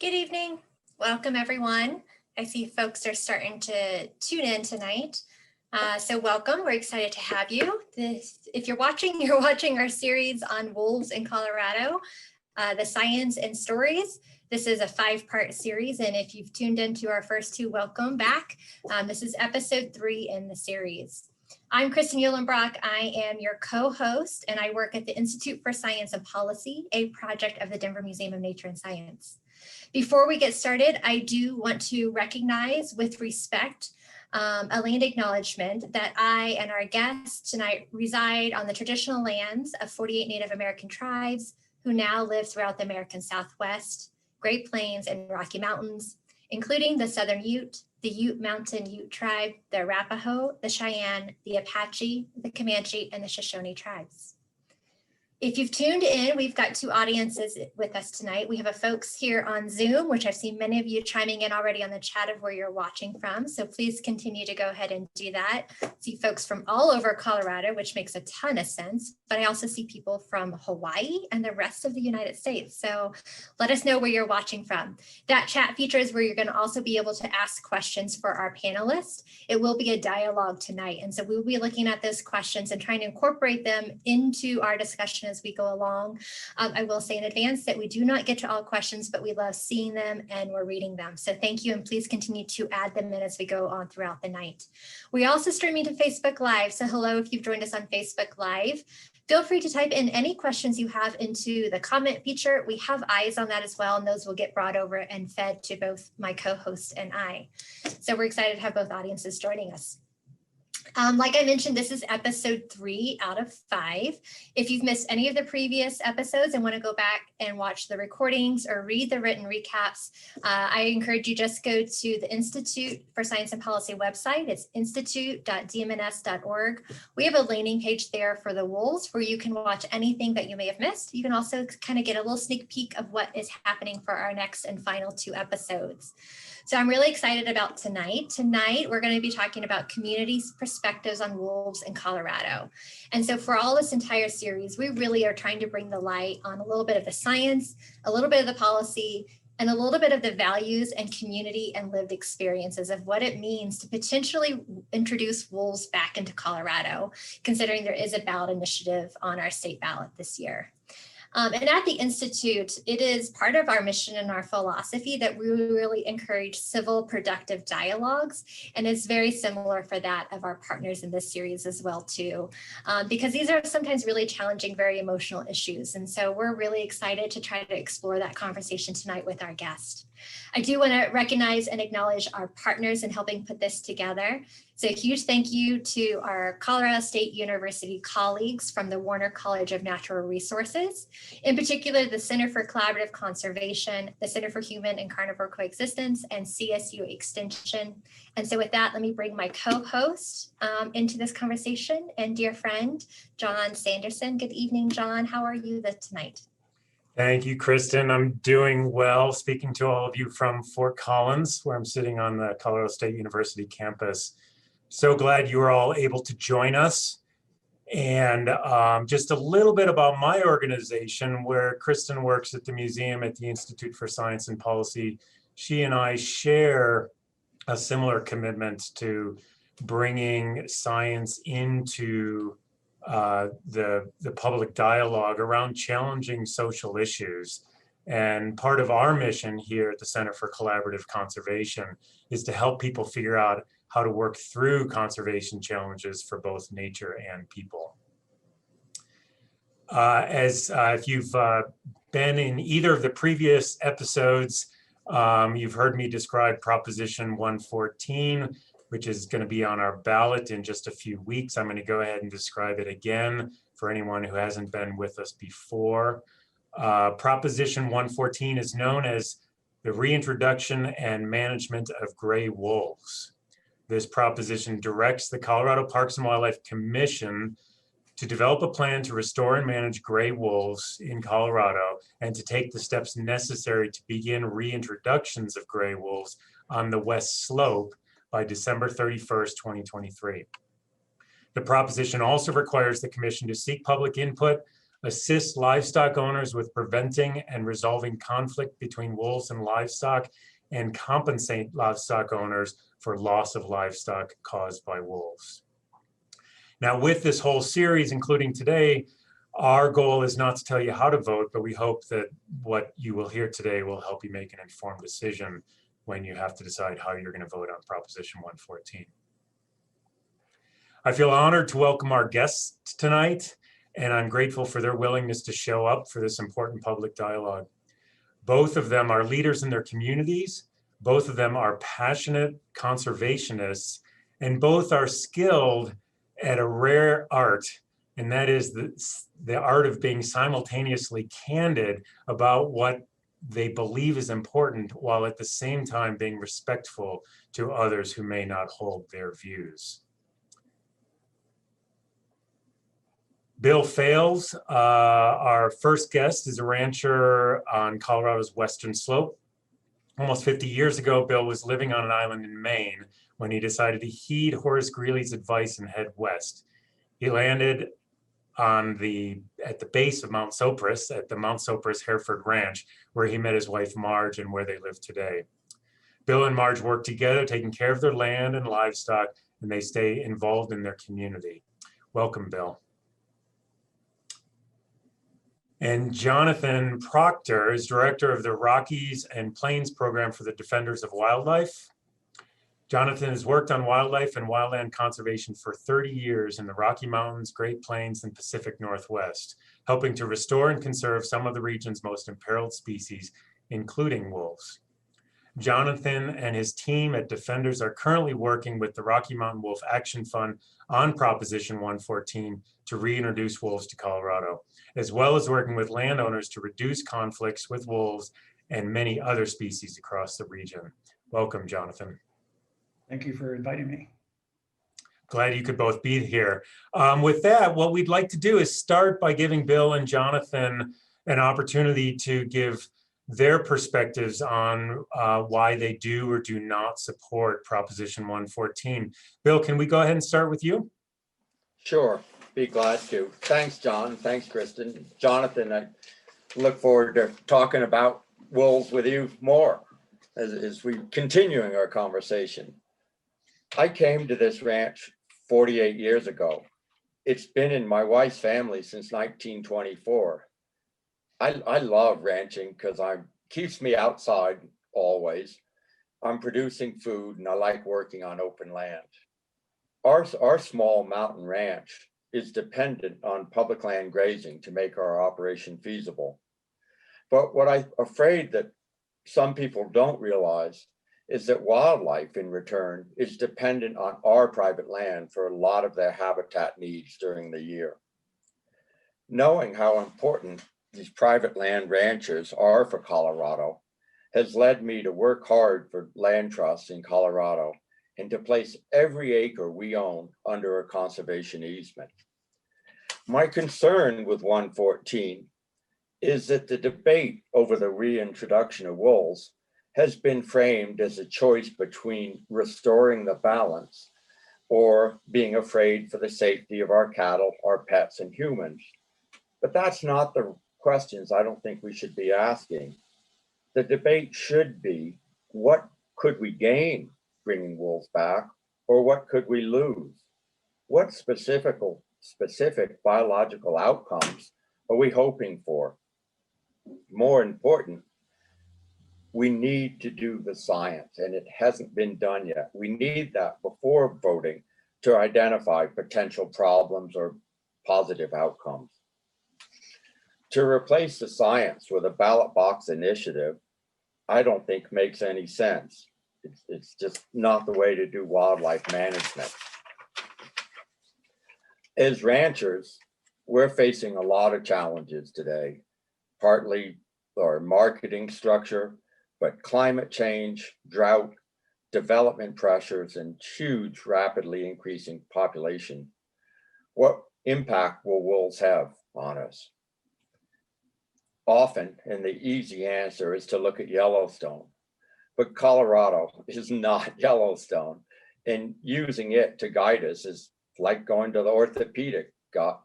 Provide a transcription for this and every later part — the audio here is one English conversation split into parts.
Good evening. Welcome, everyone. I see folks are starting to tune in tonight. So welcome. We're excited to have you. If you're watching our series on wolves in Colorado, the science and stories. This is a 5-part series, and if you've tuned into our first two, welcome back. This is episode 3 in the series. I'm Kristen Uhlenbrock. I am your co-host, and I work at the Institute for Science and Policy, a project of the Denver Museum of Nature and Science. Before we get started, I do want to recognize with respect a land acknowledgement that I and our guests tonight reside on the traditional lands of 48 Native American tribes who now live throughout the American Southwest, Great Plains, and Rocky Mountains, including the Southern Ute, the Ute Mountain Ute tribe, the Arapaho, the Cheyenne, the Apache, the Comanche, and the Shoshone tribes. If you've tuned in, we've got 2 audiences with us tonight. We have a folks here on Zoom, which I've seen many of you chiming in already on the chat of where you're watching from. So please continue to go ahead and do that. See folks from all over Colorado, which makes a ton of sense. But I also see people from Hawaii and the rest of the United States. So let us know where you're watching from. That chat feature is where you're going to also be able to ask questions for our panelists. It will be a dialogue tonight. And so we'll be looking at those questions and trying to incorporate them into our discussion as we go along. I will say in advance that we do not get to all questions, but we love seeing them and we're reading them. So thank you, and please continue to add them in as we go on throughout the night. We're also streaming to Facebook Live. So hello, if you've joined us on Facebook Live. Feel free to type in any questions you have into the comment feature. We have eyes on that as well, and those will get brought over and fed to both my co-host and I. So we're excited to have both audiences joining us. Like I mentioned, this is episode 3 out of 5. If you've missed any of the previous episodes and want to go back and watch the recordings or read the written recaps, I encourage you just go to the Institute for Science and Policy website. It's institute.dmns.org. We have a landing page there for the wolves where you can watch anything that you may have missed. You can also kind of get a little sneak peek of what is happening for our next and final 2 episodes. So I'm really excited about tonight. Tonight, we're going to be talking about communities' perspectives on wolves in Colorado. And so for all this entire series, we really are trying to bring the light on a little bit of the science, a little bit of the policy, and a little bit of the values and community and lived experiences of what it means to potentially introduce wolves back into Colorado, considering there is a ballot initiative on our state ballot this year. And at the Institute, it is part of our mission and our philosophy that we really encourage civil, productive dialogues. And it's very similar for that of our partners in this series as well, too, because these are sometimes really challenging, very emotional issues. And so we're really excited to try to explore that conversation tonight with our guest. I do want to recognize and acknowledge our partners in helping put this together. So a huge thank you to our Colorado State University colleagues from the Warner College of Natural Resources, in particular the Center for Collaborative Conservation, the Center for Human and Carnivore Coexistence, and CSU Extension. And so with that, let me bring my co-host into this conversation and dear friend, John Sanderson. Good evening, John. How are you tonight? Thank you, Kristen. I'm doing well, speaking to all of you from Fort Collins, where I'm sitting on the Colorado State University campus. So glad you were all able to join us. And just a little bit about my organization, where Kristen works at the museum at the Institute for Science and Policy. She and I share a similar commitment to bringing science into the public dialogue around challenging social issues. And part of our mission here at the Center for Collaborative Conservation is to help people figure out how to work through conservation challenges for both nature and people. If you've been in either of the previous episodes, you've heard me describe Proposition 114, which is going to be on our ballot in just a few weeks. I'm going to go ahead and describe it again for anyone who hasn't been with us before. Proposition 114 is known as the reintroduction and management of gray wolves. This proposition directs the Colorado Parks and Wildlife Commission to develop a plan to restore and manage gray wolves in Colorado and to take the steps necessary to begin reintroductions of gray wolves on the West Slope by December 31st, 2023. The proposition also requires the Commission to seek public input assist livestock owners with preventing and resolving conflict between wolves and livestock, and compensate livestock owners for loss of livestock caused by wolves. Now, with this whole series, including today, our goal is not to tell you how to vote, but we hope that what you will hear today will help you make an informed decision when you have to decide how you're going to vote on Proposition 114. I feel honored to welcome our guests tonight, and I'm grateful for their willingness to show up for this important public dialogue. Both of them are leaders in their communities, both of them are passionate conservationists, and both are skilled at a rare art, and that is the art of being simultaneously candid about what they believe is important, while at the same time being respectful to others who may not hold their views. Bill Fales, our first guest, is a rancher on Colorado's western slope. Almost 50 years ago, Bill was living on an island in Maine when he decided to heed Horace Greeley's advice and head west. He landed at the base of Mount Sopris, at the Mount Sopris Hereford Ranch, where he met his wife Marge and where they live today. Bill and Marge work together, taking care of their land and livestock, and they stay involved in their community. Welcome, Bill. And Jonathan Proctor is director of the Rockies and Plains program for the Defenders of Wildlife. Jonathan has worked on wildlife and wildland conservation for 30 years in the Rocky Mountains, Great Plains, and Pacific Northwest, helping to restore and conserve some of the region's most imperiled species, including wolves. Jonathan and his team at Defenders are currently working with the Rocky Mountain Wolf Action Fund on Proposition 114 to reintroduce wolves to Colorado, as well as working with landowners to reduce conflicts with wolves and many other species across the region. Welcome, Jonathan. Thank you for inviting me. Glad you could both be here. With that, what we'd like to do is start by giving Bill and Jonathan an opportunity to give their perspectives on why they do or do not support Proposition 114. Bill, can we go ahead and start with you? Sure, be glad to. Thanks, John. Thanks, Kristen. Jonathan, I look forward to talking about wolves with you more as we continuing our conversation. I came to this ranch 48 years ago. It's been in my wife's family since 1924. I love ranching because it keeps me outside always. I'm producing food and I like working on open land. Our small mountain ranch is dependent on public land grazing to make our operation feasible. But what I'm afraid that some people don't realize is that wildlife in return is dependent on our private land for a lot of their habitat needs during the year. Knowing how important these private land ranchers are for Colorado has led me to work hard for land trusts in Colorado and to place every acre we own under a conservation easement. My concern with 114 is that the debate over the reintroduction of wolves has been framed as a choice between restoring the balance or being afraid for the safety of our cattle, our pets, and humans. But that's not the questions I don't think we should be asking. The debate should be, what could we gain bringing wolves back, or what could we lose? What specific biological outcomes are we hoping for? More important, we need to do the science, and it hasn't been done yet. We need that before voting to identify potential problems or positive outcomes. To replace the science with a ballot box initiative, I don't think makes any sense. It's just not the way to do wildlife management. As ranchers, we're facing a lot of challenges today, partly our marketing structure, but climate change, drought, development pressures, and huge, rapidly increasing population. What impact will wolves have on us? Often, and the easy answer is to look at Yellowstone, but Colorado is not Yellowstone, and using it to guide us is like going to the orthopedic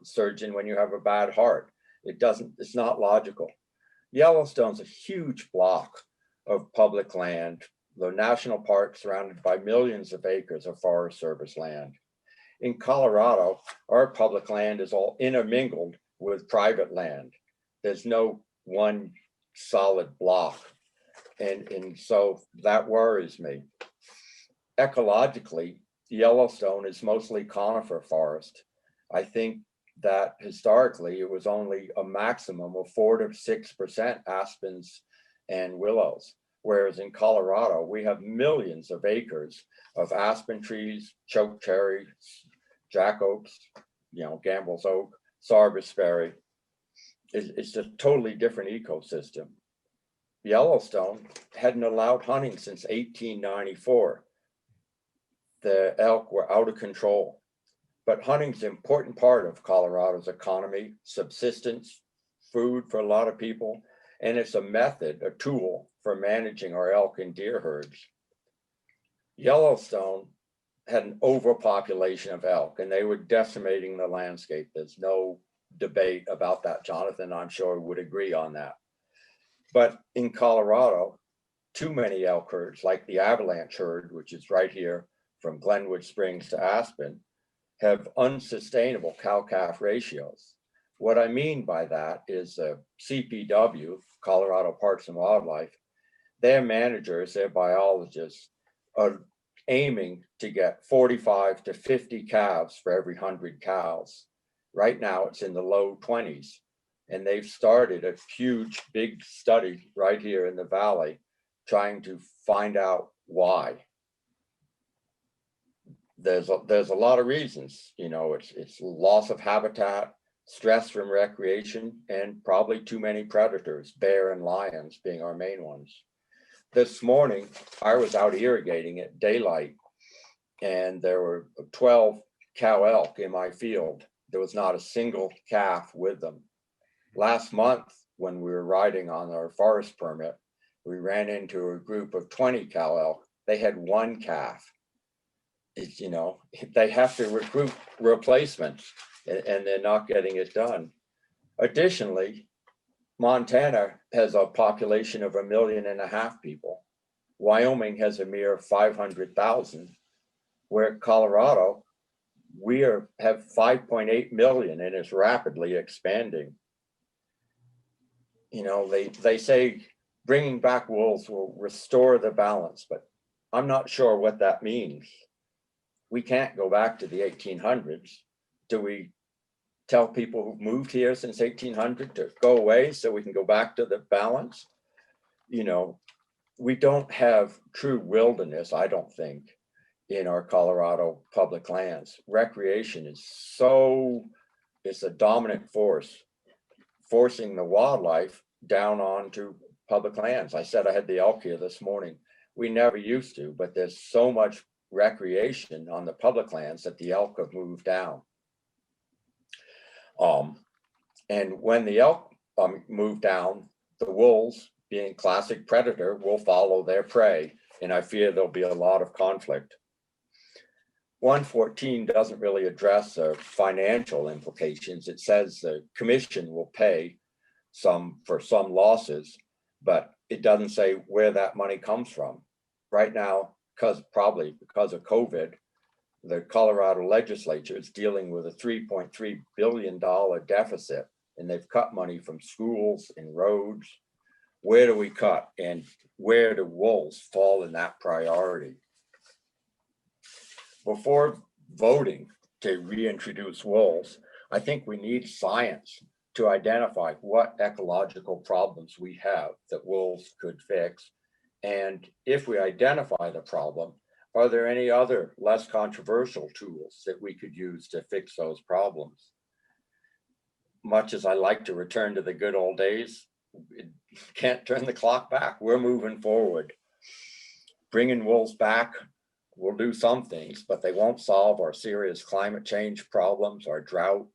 surgeon when you have a bad heart. It's not logical. Yellowstone's a huge block of public land, the national park surrounded by millions of acres of Forest Service land. In Colorado, our public land is all intermingled with private land. There's no one solid block. And so that worries me. Ecologically, Yellowstone is mostly conifer forest. I think that historically it was only a maximum of 4 to 6% aspens and willows. Whereas in Colorado, we have millions of acres of aspen trees, chokecherry, jack oaks, Gamble's oak, sarbassberry. It's a totally different ecosystem. Yellowstone hadn't allowed hunting since 1894. The elk were out of control. But hunting's an important part of Colorado's economy, subsistence, food for a lot of people, and it's a method, a tool for managing our elk and deer herds. Yellowstone had an overpopulation of elk, and they were decimating the landscape. There's no debate about that. Jonathan, I'm sure, would agree on that. But in Colorado, too many elk herds, like the Avalanche herd, which is right here from Glenwood Springs to Aspen, have unsustainable cow-calf ratios. What I mean by that is CPW, Colorado Parks and Wildlife, their managers, their biologists are aiming to get 45 to 50 calves for every 100 cows. Right now it's in the low 20s, and they've started a huge, big study right here in the valley trying to find out why. There's a lot of reasons, it's loss of habitat, stress from recreation, and probably too many predators, bear and lions being our main ones. This morning, I was out irrigating at daylight, and there were 12 cow elk in my field. There was not a single calf with them. Last month, when we were riding on our forest permit, we ran into a group of 20 cow elk. They had one calf. They have to recruit replacements, and they're not getting it done. Additionally, Montana has a population of 1.5 million people. Wyoming has a mere 500,000, where Colorado, we have 5.8 million, and it's rapidly expanding. They say bringing back wolves will restore the balance, but I'm not sure what that means. We can't go back to the 1800s. Do we tell people who've moved here since 1800 to go away so we can go back to the balance? We don't have true wilderness, I don't think, in our Colorado public lands. Recreation is it's a dominant force, forcing the wildlife down onto public lands. I said I had the elk here this morning. We never used to, but there's so much recreation on the public lands that the elk have moved down. And when the elk move down, the wolves, being classic predator, will follow their prey, and I fear there'll be a lot of conflict. 114 doesn't really address financial implications. It says the commission will pay for some losses, but it doesn't say where that money comes from. Right now, probably because of COVID, the Colorado legislature is dealing with a $3.3 billion deficit, and they've cut money from schools and roads. Where do we cut, and where do wolves fall in that priority? Before voting to reintroduce wolves, I think we need science to identify what ecological problems we have that wolves could fix. And if we identify the problem, are there any other less controversial tools that we could use to fix those problems? Much as I like to return to the good old days, can't turn the clock back. We're moving forward. Bringing wolves back will do some things, but they won't solve our serious climate change problems, our drought,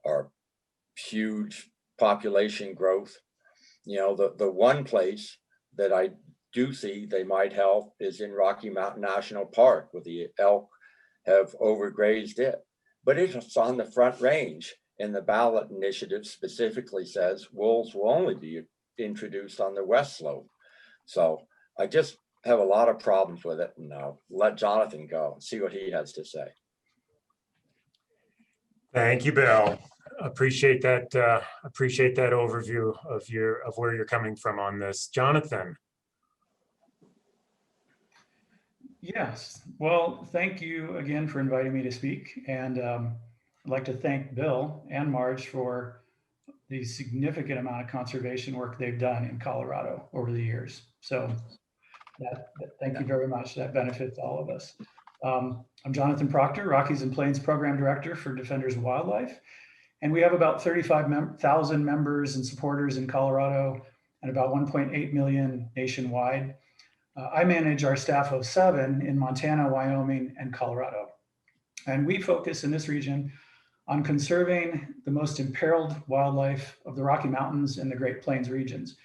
our huge population growth. The one place that I do see they might help is in Rocky Mountain National Park, where the elk have overgrazed it. But it's on the Front Range, And the ballot initiative specifically says wolves will only be introduced on the west slope. So I just have a lot of problems with it, and I'll let Jonathan go and see what he has to say. Thank you, Bill. Appreciate that overview of where you're coming from on this. Jonathan. Yes, well, thank you again for inviting me to speak. And I'd like to thank Bill and Marge for the significant amount of conservation work they've done in Colorado over the years. So thank you very much. That benefits all of us. I'm Jonathan Proctor, Rockies and Plains Program Director for Defenders of Wildlife. And we have about 35,000 members and supporters in Colorado and about 1.8 million nationwide. I manage our staff of 7 in Montana, Wyoming, and Colorado. And we focus in this region on conserving the most imperiled wildlife of the Rocky Mountains and the Great Plains regions.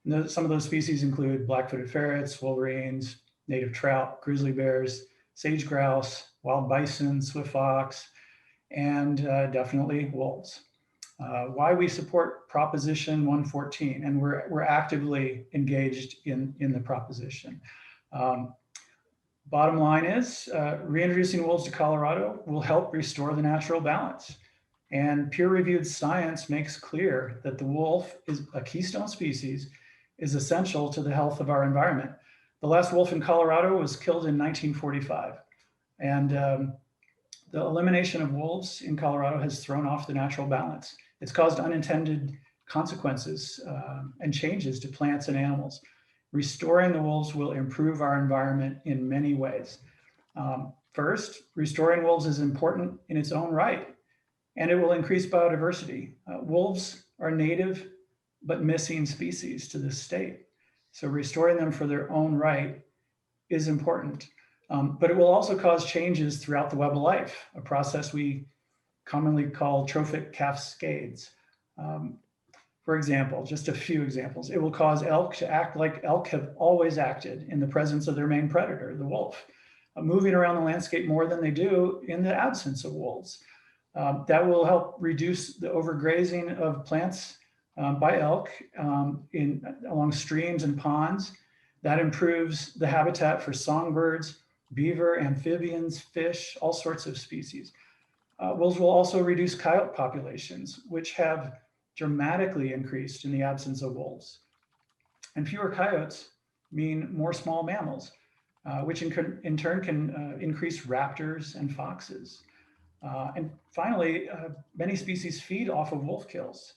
And some of those species include black-footed ferrets, wolverines, native trout, grizzly bears, sage grouse, wild bison, swift fox, and definitely wolves. Why we support Proposition 114, and we're actively engaged in the proposition. Bottom line is, reintroducing wolves to Colorado will help restore the natural balance. And peer-reviewed science makes clear that the wolf is a keystone species, is essential to the health of our environment. The last wolf in Colorado was killed in 1945. And the elimination of wolves in Colorado has thrown off the natural balance. It's caused unintended consequences and changes to plants and animals. Restoring the wolves will improve our environment in many ways. First, restoring wolves is important in its own right, and it will increase biodiversity. Wolves are native but missing species to this state. So restoring them for their own right is important. But it will also cause changes throughout the web of life, a process we commonly call trophic cascades. For example, just a few examples. It will cause elk to act like elk have always acted in the presence of their main predator, the wolf, moving around the landscape more than they do in the absence of wolves. That will help reduce the overgrazing of plants by elk along streams and ponds. That improves the habitat for songbirds, beaver, amphibians, fish, all sorts of species. Wolves will also reduce coyote populations, which have dramatically increased in the absence of wolves. And fewer coyotes mean more small mammals, which in turn can increase raptors and foxes. And finally, many species feed off of wolf kills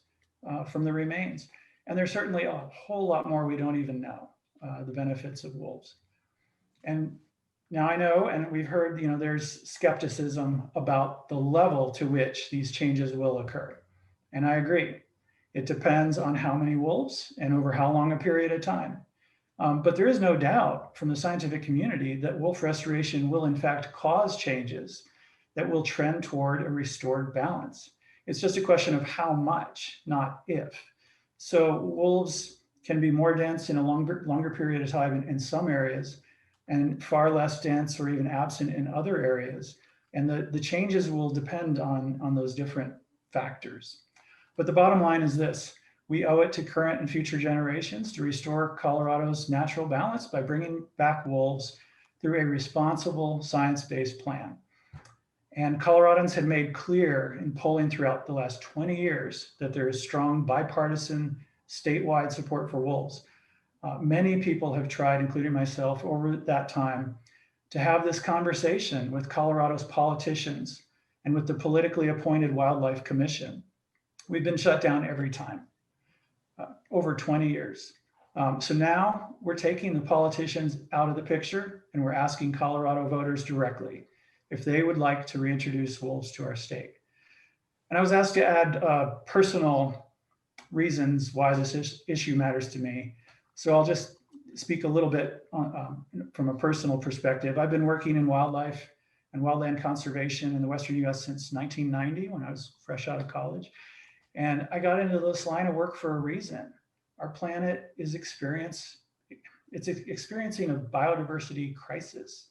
from the remains. And there's certainly a whole lot more we don't even know, the benefits of wolves. And now I know, and we've heard, there's skepticism about the level to which these changes will occur. And I agree. It depends on how many wolves and over how long a period of time. But there is no doubt from the scientific community that wolf restoration will in fact cause changes that will trend toward a restored balance. It's just a question of how much, not if. So wolves can be more dense in a longer period of time in some areas, and far less dense or even absent in other areas. And the changes will depend on those different factors. But the bottom line is this: we owe it to current and future generations to restore Colorado's natural balance by bringing back wolves through a responsible science-based plan. And Coloradans have made clear in polling throughout the last 20 years that there is strong bipartisan statewide support for wolves. Many people have tried, including myself, over that time to have this conversation with Colorado's politicians and with the politically appointed Wildlife Commission. We've been shut down every time, over 20 years. So now we're taking the politicians out of the picture and we're asking Colorado voters directly if they would like to reintroduce wolves to our state. And I was asked to add personal reasons why this issue matters to me. So I'll just speak a little bit from a personal perspective. I've been working in wildlife and wildland conservation in the Western US since 1990 when I was fresh out of college. And I got into this line of work for a reason. Our planet is experiencing a biodiversity crisis.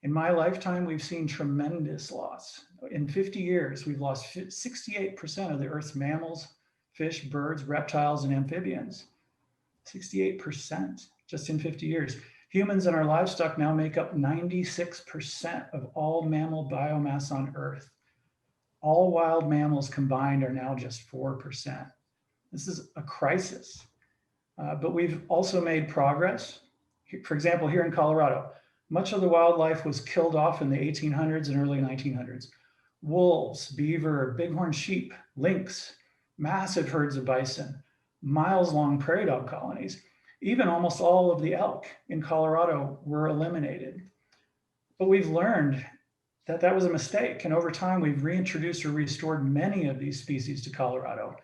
In my lifetime, we've seen tremendous loss. In 50 years, we've lost 68% of the Earth's mammals, fish, birds, reptiles, and amphibians. 68% just in 50 years. Humans and our livestock now make up 96% of all mammal biomass on Earth. All wild mammals combined are now just 4%. This is a crisis. But we've also made progress. For example, here in Colorado, much of the wildlife was killed off in the 1800s and early 1900s. Wolves, beaver, bighorn sheep, lynx, massive herds of bison, miles-long prairie dog colonies, even almost all of the elk in Colorado were eliminated. But we've learned that that was a mistake. And over time, we've reintroduced or restored many of these species to Colorado.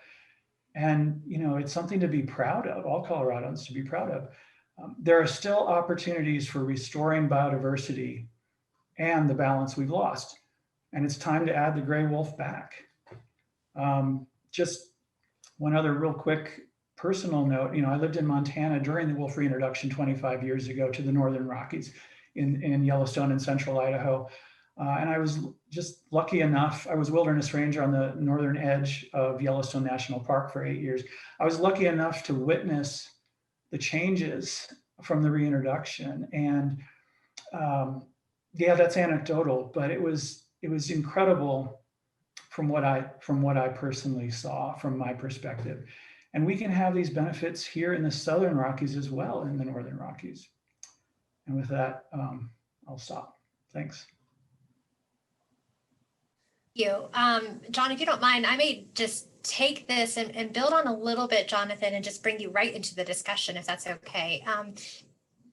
And, you know, it's something to be proud of, all Coloradans to be proud of. There are still opportunities for restoring biodiversity and the balance we've lost. And it's time to add the gray wolf back. Just one other real quick personal note, you know, I lived in Montana during the wolf reintroduction 25 years ago to the Northern Rockies in Yellowstone and central Idaho. And I was just lucky enough, I was wilderness ranger on the northern edge of Yellowstone National Park for 8 years. I was lucky enough to witness the changes from the reintroduction. And yeah, that's anecdotal, but it was incredible from what I personally saw from my perspective. And we can have these benefits here in the Southern Rockies as well, in the Northern Rockies. And with that, I'll stop. Thanks. You. John, if you don't mind, I may just take this and build on a little bit, Jonathan, and just bring you right into the discussion, if that's okay.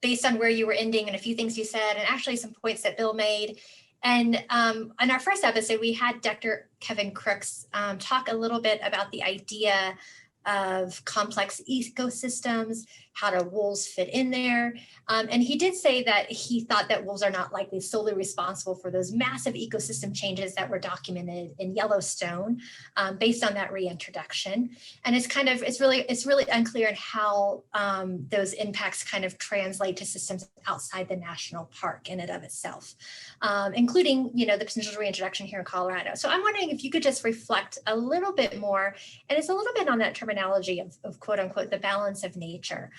Based on where you were ending and a few things you said, and actually some points that Bill made. And in our first episode, we had Dr. Kevin Crooks talk a little bit about the idea of complex ecosystems, how do wolves fit in there? And he did say that he thought that wolves are not likely solely responsible for those massive ecosystem changes that were documented in Yellowstone based on that reintroduction. And it's really unclear in how those impacts kind of translate to systems outside the national park in and of itself, including, you know, the potential reintroduction here in Colorado. So I'm wondering if you could just reflect a little bit more, and it's a little bit on that terminology of quote unquote, the balance of nature.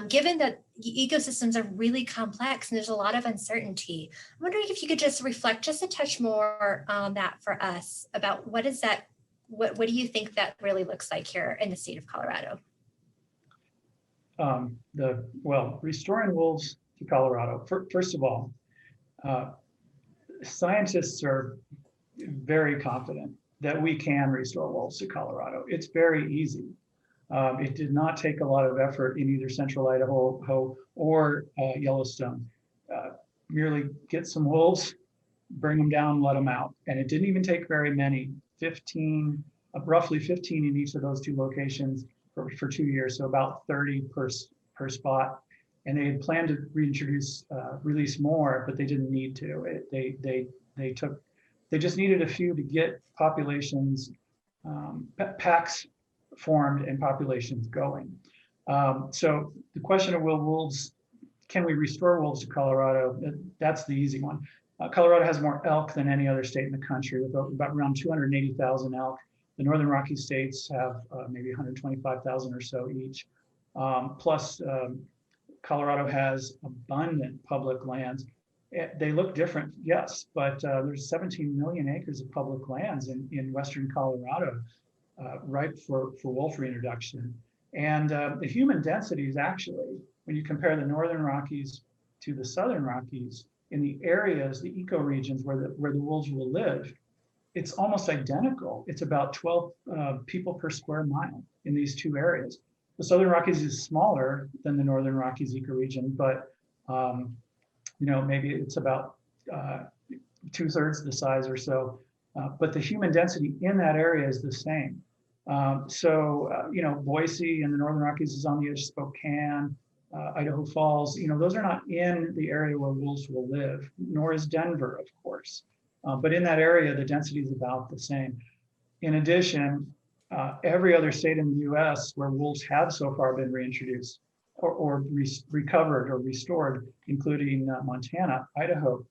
Given that ecosystems are really complex and there's a lot of uncertainty, I'm wondering if you could just reflect just a touch more on that for us about what is that, what do you think that really looks like here in the state of Colorado? Restoring wolves to Colorado. First of all, scientists are very confident that we can restore wolves to Colorado. It's very easy. It did not take a lot of effort in either central Idaho or Yellowstone. Merely get some wolves, bring them down, let them out. And it didn't even take very many, roughly 15 in each of those two locations for 2 years, so about 30 per spot. And they had planned to release more, but they didn't need to. They just needed a few to get populations, packs formed and populations going. So the question of can we restore wolves to Colorado? That's the easy one. Colorado has more elk than any other state in the country, with about around 280,000 elk. The Northern Rocky states have maybe 125,000 or so each. Plus, Colorado has abundant public lands. They look different, yes, but there's 17 million acres of public lands in Western Colorado, ripe for wolf reintroduction. And the human density is actually, when you compare the Northern Rockies to the Southern Rockies, in the areas, the ecoregions where the wolves will live, it's almost identical. It's about 12 people per square mile in these two areas. The Southern Rockies is smaller than the Northern Rockies ecoregion, but you know, maybe it's about 2/3 the size or so. But the human density in that area is the same. You know, Boise and the Northern Rockies is on the edge of Spokane, Idaho Falls, you know, those are not in the area where wolves will live, nor is Denver, of course. But in that area, the density is about the same. In addition, every other state in the US where wolves have so far been reintroduced or recovered or restored, including Montana, Idaho,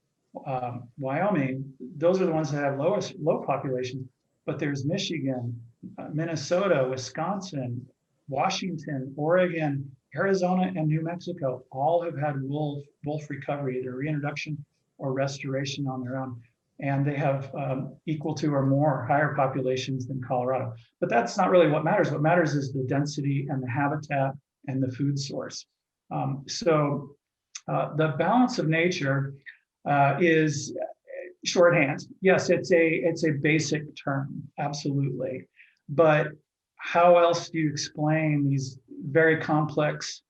Wyoming, those are the ones that have low population, but there's Michigan, Minnesota, Wisconsin, Washington, Oregon, Arizona, and New Mexico all have had wolf recovery, either reintroduction or restoration on their own. And they have equal to or more higher populations than Colorado. But that's not really what matters. What matters is the density and the habitat and the food source. So the balance of nature is shorthand. Yes, it's a basic term, absolutely. But how else do you explain these very complex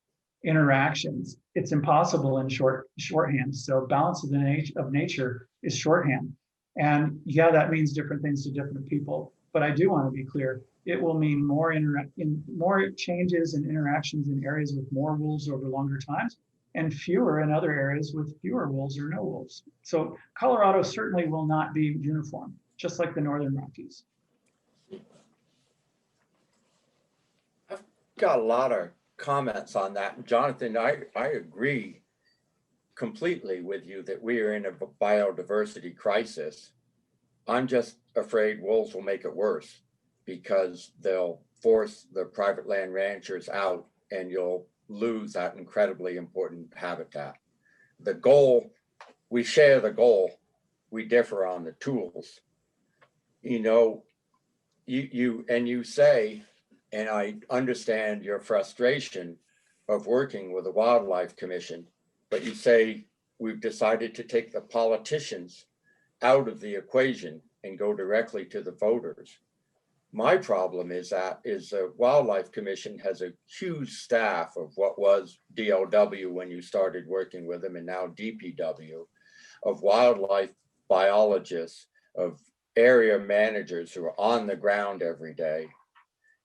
interactions? It's impossible in shorthand. So balance of nature is shorthand. And yeah, that means different things to different people. But I do want to be clear, it will mean more changes and interactions in areas with more wolves over longer times, and fewer in other areas with fewer wolves or no wolves. So Colorado certainly will not be uniform, just like the Northern Rockies. I've got a lot of comments on that. Jonathan, I agree completely with you that we are in a biodiversity crisis. I'm just afraid wolves will make it worse because they'll force the private land ranchers out and you'll lose that incredibly important habitat. The goal, we share the goal, we differ on the tools. You know, you say, and I understand your frustration of working with the Wildlife Commission, but you say we've decided to take the politicians out of the equation and go directly to the voters. My problem is the Wildlife Commission has a huge staff of what was DLW when you started working with them and now DPW, of wildlife biologists, of area managers who are on the ground every day.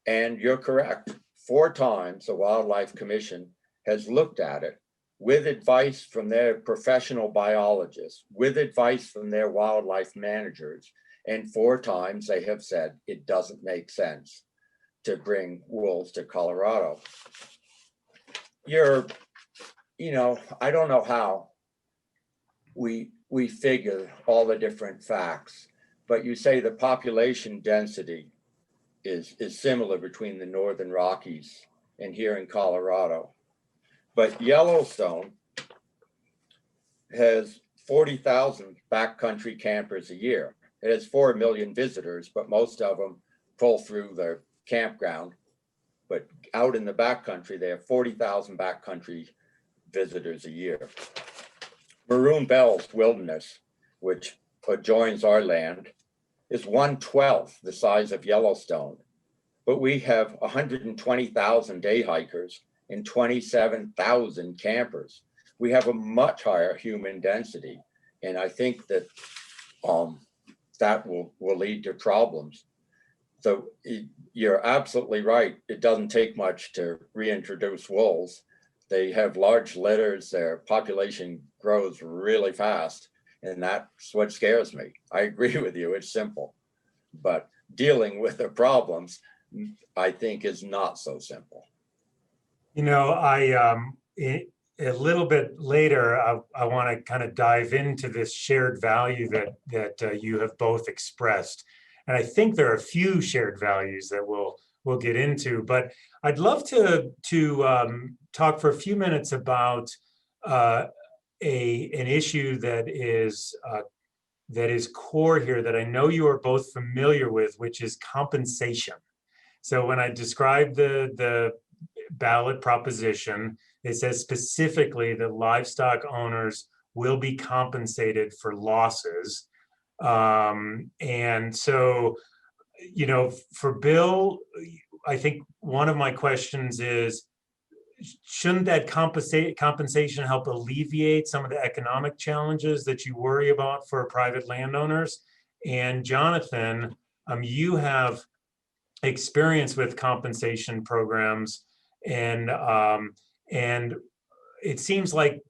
And you're correct, 4 times the Wildlife Commission has looked at it with advice from their professional biologists, with advice from their wildlife managers. And 4 times they have said it doesn't make sense to bring wolves to Colorado. I don't know how we figure all the different facts, but you say the population density is similar between the Northern Rockies and here in Colorado. But Yellowstone has 40,000 backcountry campers a year. It has 4 million visitors, but most of them pull through the campground. But out in the backcountry, they have 40,000 backcountry visitors a year. Maroon Bell's wilderness, which adjoins our land, is 1/12 the size of Yellowstone. But we have 120,000 day hikers and 27,000 campers. We have a much higher human density. And I think that that will lead to problems. So you're absolutely right. It doesn't take much to reintroduce wolves. They have large litters, their population grows really fast, and that's what scares me. I agree with you, it's simple. But dealing with the problems, I think, is not so simple. You know, a little bit later, I want to kind of dive into this shared value that you have both expressed. And I think there are a few shared values that we'll get into, but I'd love to talk for a few minutes about an issue that is core here that I know you are both familiar with, which is compensation. So when I describe the ballot proposition, it says specifically that livestock owners will be compensated for losses. And so, you know, for Bill, I think one of my questions is, shouldn't that compensation help alleviate some of the economic challenges that you worry about for private landowners? And Jonathan, you have experience with compensation programs, and it seems like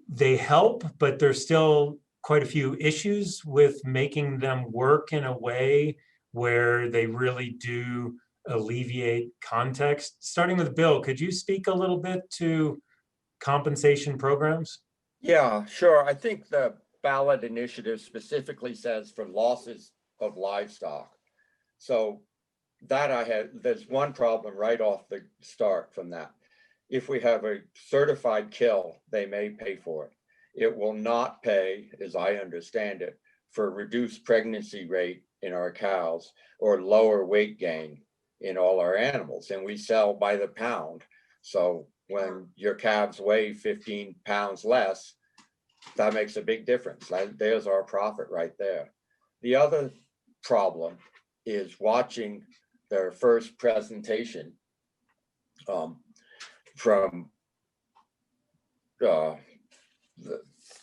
they help, but there's still quite a few issues with making them work in a way where they really do alleviate context. Starting with Bill, could you speak a little bit to compensation programs? Yeah, sure. I think the ballot initiative specifically says for losses of livestock. So that there's one problem right off the start from that. If we have a certified kill, they may pay for it. It will not pay, as I understand it, for reduced pregnancy rate in our cows or lower weight gain in all our animals. And we sell by the pound. So when your calves weigh 15 pounds less, that makes a big difference. There's our profit right there. The other problem is watching their first presentation from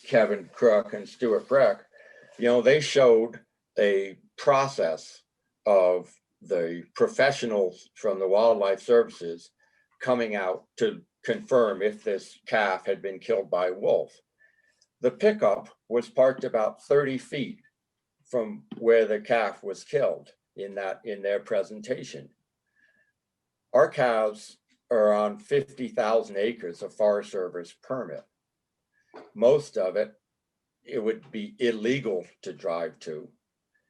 Kevin Crook and Stuart Breck. You know, they showed a process of the professionals from the wildlife services coming out to confirm if this calf had been killed by a wolf. The pickup was parked about 30 feet from where the calf was killed in their presentation. Our cows are on 50,000 acres of Forest Service permit. Most of it would be illegal to drive to.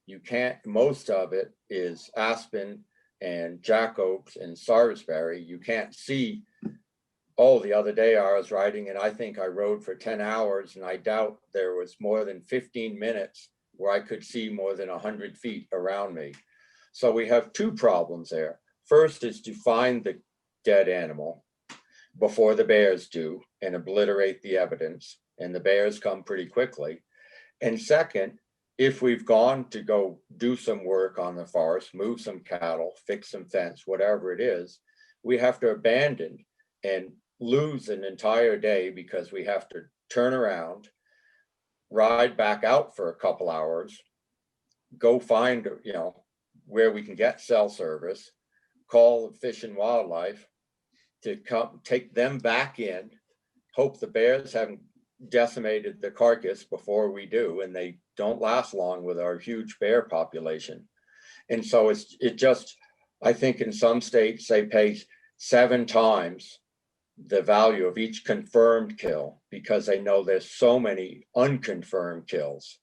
You can't, most of it is aspen and jack oaks and Sarsbury. You can't see. Oh, the other day I was riding and I think I rode for 10 hours and I doubt there was more than 15 minutes where I could see more than 100 feet around me. So we have two problems there. First is to find the dead animal before the bears do and obliterate the evidence. And the bears come pretty quickly. And second, if we've gone to go do some work on the forest, move some cattle, fix some fence, whatever it is, we have to abandon and lose an entire day because we have to turn around, ride back out for a couple hours, go find, you know, where we can get cell service, call Fish and Wildlife to come take them back in, hope the bears haven't decimated the carcass before we do, and they don't last long with our huge bear population. And so it just, I think in some states they pay 7 times the value of each confirmed kill because they know there's so many unconfirmed kills,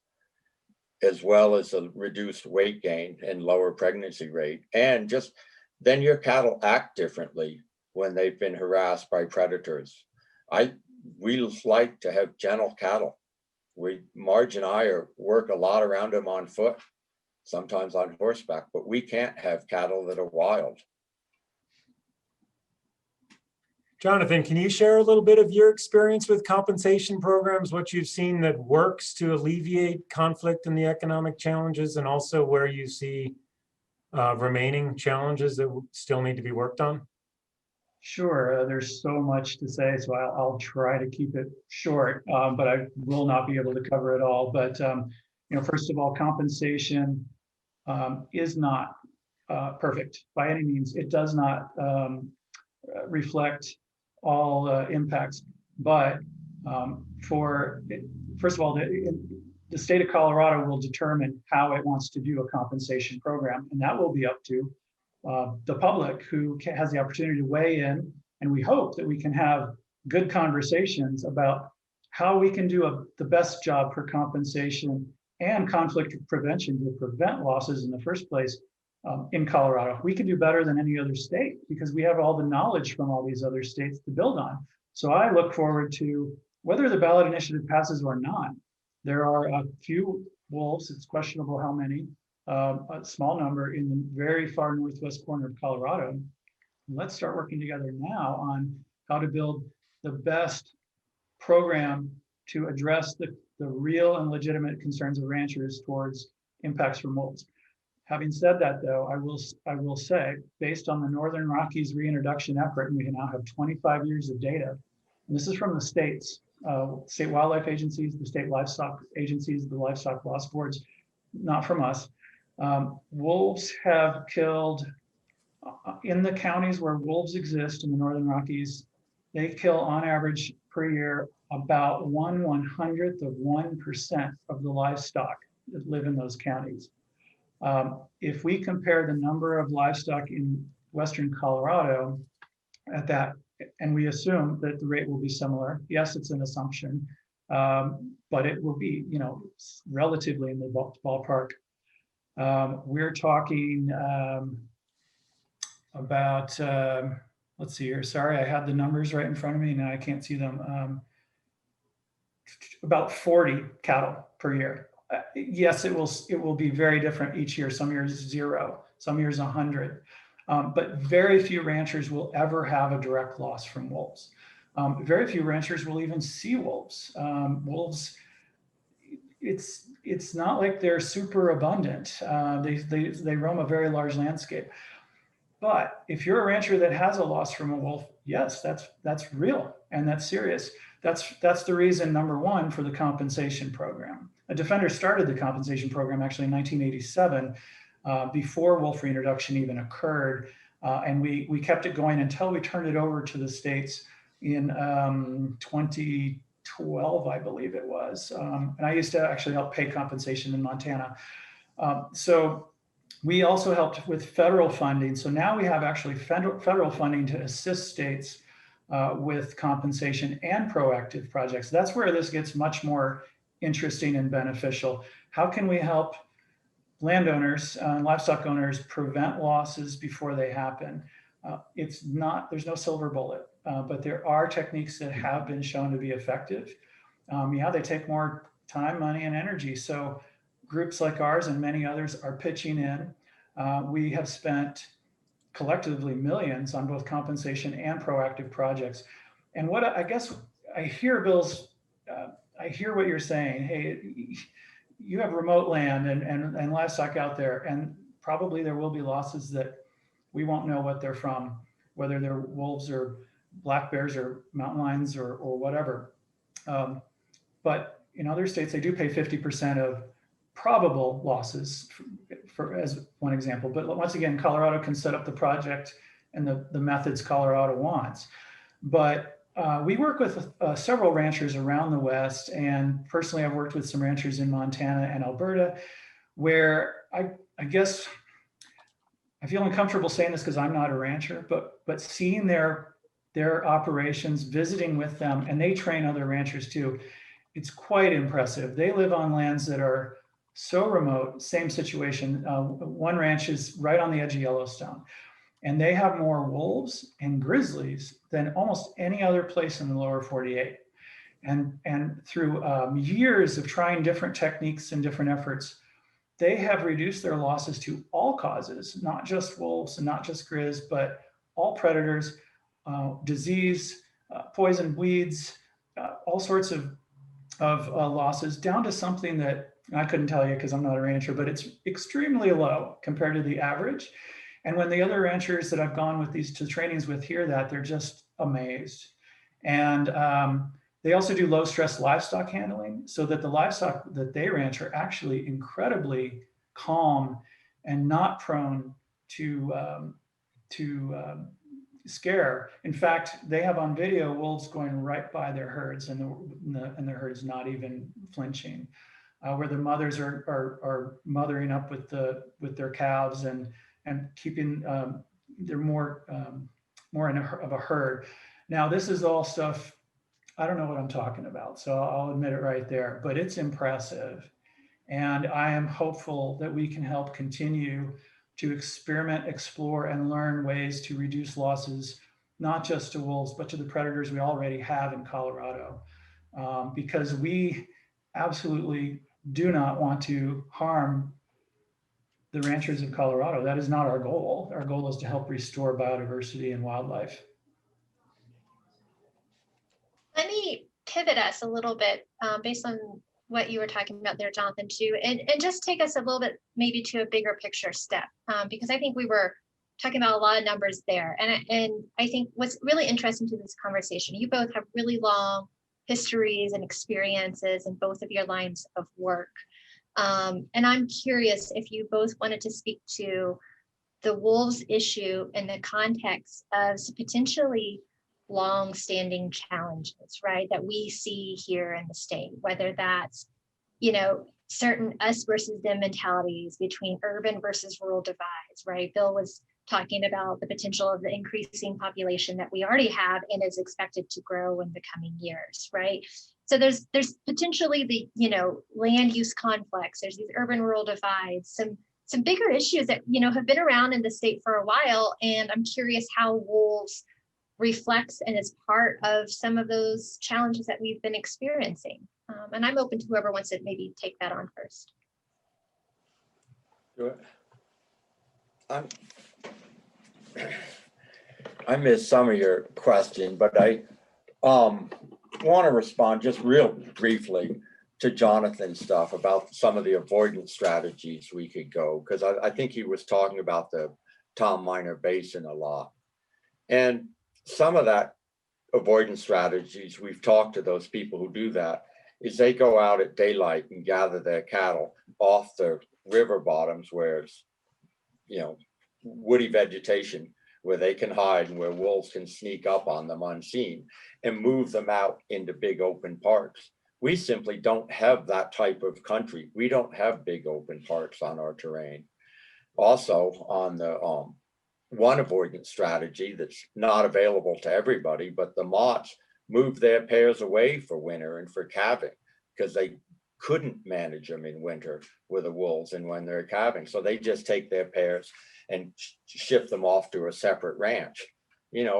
as well as a reduced weight gain and lower pregnancy rate. And just then your cattle act differently when they've been harassed by predators. We like to have gentle cattle. Marge and I work a lot around them on foot, sometimes on horseback, but we can't have cattle that are wild. Jonathan, can you share a little bit of your experience with compensation programs, what you've seen that works to alleviate conflict and the economic challenges, and also where you see remaining challenges that still need to be worked on? Sure, there's so much to say, so I'll try to keep it short, but I will not be able to cover it all. But first of all, compensation is not perfect by any means. It does not reflect all impacts, but first of all, the state of Colorado will determine how it wants to do a compensation program, and that will be up to the public, who has the opportunity to weigh in. And we hope that we can have good conversations about how we can do the best job for compensation and conflict prevention to prevent losses in the first place in Colorado. We can do better than any other state because we have all the knowledge from all these other states to build on. So I look forward to whether the ballot initiative passes or not. There are a few wolves, it's questionable how many, a small number in the very far northwest corner of Colorado. Let's start working together now on how to build the best program to address the real and legitimate concerns of ranchers towards impacts from wolves. Having said that, though, I will say, based on the Northern Rockies reintroduction effort, and we now have 25 years of data, and this is from the states, state wildlife agencies, the state livestock agencies, the livestock loss boards, not from us. Wolves have killed, in the counties where wolves exist in the Northern Rockies, they kill on average per year about 1/100th of 1% of the livestock that live in those counties. If we compare the number of livestock in Western Colorado at that, and we assume that the rate will be similar, yes, it's an assumption, but it will be, relatively in the ballpark. We're talking about, let's see here. Sorry, I had the numbers right in front of me. Now I can't see them. About 40 cattle per year. Yes, it will be very different each year. Some years 0, some years 100. But very few ranchers will ever have a direct loss from wolves. Very few ranchers will even see wolves. Wolves, it's not like they're super abundant. They roam a very large landscape. But if you're a rancher that has a loss from a wolf, yes, that's real and that's serious. That's the reason, number one, for the compensation program. A Defender started the compensation program actually in 1987, before wolf reintroduction even occurred. And we kept it going until we turned it over to the states in 2012, I believe it was. And I used to actually help pay compensation in Montana. So we also helped with federal funding. So now we have actually federal funding to assist states with compensation and proactive projects. That's where this gets much more interesting and beneficial. How can we help landowners and livestock owners prevent losses before they happen? There's no silver bullet, but there are techniques that have been shown to be effective. Yeah, they take more time, money, and energy. So groups like ours and many others are pitching in. We have spent collectively millions on both compensation and proactive projects. And what I guess I hear, Bill's, I hear what you're saying. Hey, you have remote land and livestock out there, and probably there will be losses that we won't know what they're from, whether they're wolves or black bears or mountain lions or whatever. But in other states, they do pay 50% of probable losses as one example. But once again, Colorado can set up the project and the methods Colorado wants. But we work with several ranchers around the West, and personally, I've worked with some ranchers in Montana and Alberta, where I guess I feel uncomfortable saying this because I'm not a rancher, but seeing their operations, visiting with them, and they train other ranchers too. It's quite impressive. They live on lands that are so remote, same situation. One ranch is right on the edge of Yellowstone, and they have more wolves and grizzlies than almost any other place in the lower 48. And through years of trying different techniques and different efforts, they have reduced their losses to all causes, not just wolves and not just grizz, but all predators, disease, poison, weeds, all sorts of losses, down to something that I couldn't tell you because I'm not a rancher, but it's extremely low compared to the average. And when the other ranchers that I've gone with these two trainings with hear that, they're just amazed. And they also do low stress livestock handling, so that the livestock that they ranch are actually incredibly calm and not prone to scare. In fact, they have on video wolves going right by their herds, and the herd is not even flinching. Where the mothers are mothering up with their calves and keeping they're more of a herd. Now, this is all stuff I don't know what I'm talking about, so I'll admit it right there. But it's impressive, and I am hopeful that we can help continue to experiment, explore, and learn ways to reduce losses, not just to wolves, but to the predators we already have in Colorado, because we absolutely do not want to harm the ranchers of Colorado. That is not our goal. Our goal is to help restore biodiversity and wildlife. Let me pivot us a little bit based on what you were talking about there, Jonathan, too, and just take us a little bit maybe to a bigger picture step, because I think we were talking about a lot of numbers there. And I think what's really interesting to this conversation, you both have really long histories and experiences in both of your lines of work. And I'm curious if you both wanted to speak to the wolves issue in the context of potentially long-standing challenges, right, that we see here in the state, whether that's, certain us versus them mentalities between urban versus rural divides, right? Bill was talking about the potential of the increasing population that we already have and is expected to grow in the coming years, right? So there's potentially the, land use conflicts, there's these urban rural divides, some bigger issues that, have been around in the state for a while. And I'm curious how wolves reflects and is part of some of those challenges that we've been experiencing. And I'm open to whoever wants to maybe take that on first. I missed some of your question, but I want to respond just real briefly to Jonathan's stuff about some of the avoidance strategies we could go, because I think he was talking about the Tom Minor Basin a lot. And some of that avoidance strategies, we've talked to those people who do that, is they go out at daylight and gather their cattle off the river bottoms where it's, woody vegetation, where they can hide and where wolves can sneak up on them unseen, and move them out into big open parks. We simply don't have that type of country. We don't have big open parks on our terrain. Also, on the one avoidance strategy that's not available to everybody, but the motts move their pairs away for winter and for calving because they couldn't manage them in winter with the wolves and when they're calving. So they just take their pairs and ship them off to a separate ranch.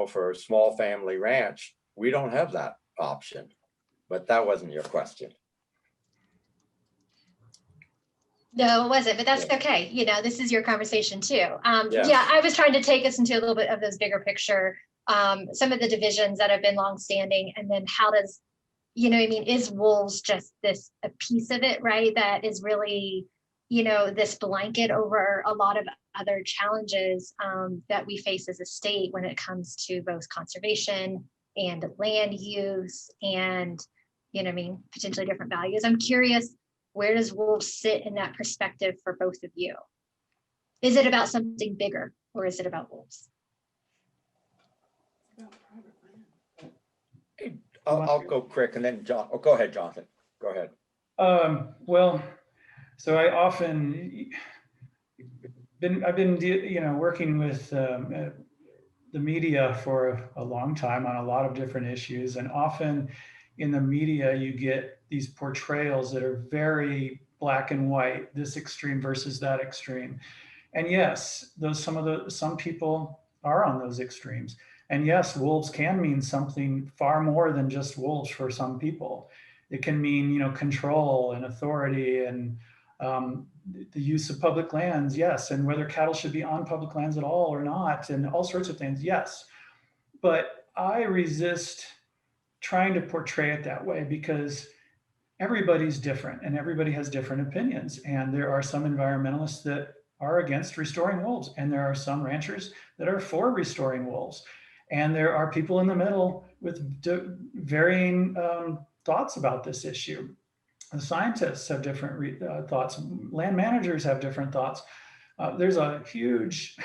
For a small family ranch, we don't have that option. But that wasn't your question. No, it wasn't, but that's okay. This is your conversation too. Yeah. Yeah, I was trying to take us into a little bit of those bigger picture, some of the divisions that have been longstanding, and then how does, is wolves just a piece of it, right? That is really, this blanket over a lot of other challenges that we face as a state when it comes to both conservation and land use and, potentially different values. I'm curious, where does wolves sit in that perspective for both of you? Is it about something bigger or is it about wolves? I'll go quick and then John. Oh, go ahead, Jonathan. Go ahead. Well, so I often I've been working with the media for a long time on a lot of different issues, and often in the media you get these portrayals that are very black and white, this extreme versus that extreme. And yes, some people are on those extremes. And yes, wolves can mean something far more than just wolves for some people. It can mean, control and authority and the use of public lands, yes, and whether cattle should be on public lands at all or not, and all sorts of things, yes. But I resist trying to portray it that way because everybody's different and everybody has different opinions. And there are some environmentalists that are against restoring wolves, and there are some ranchers that are for restoring wolves. And there are people in the middle with varying thoughts about this issue. The scientists have different thoughts. Land managers have different thoughts. There's a huge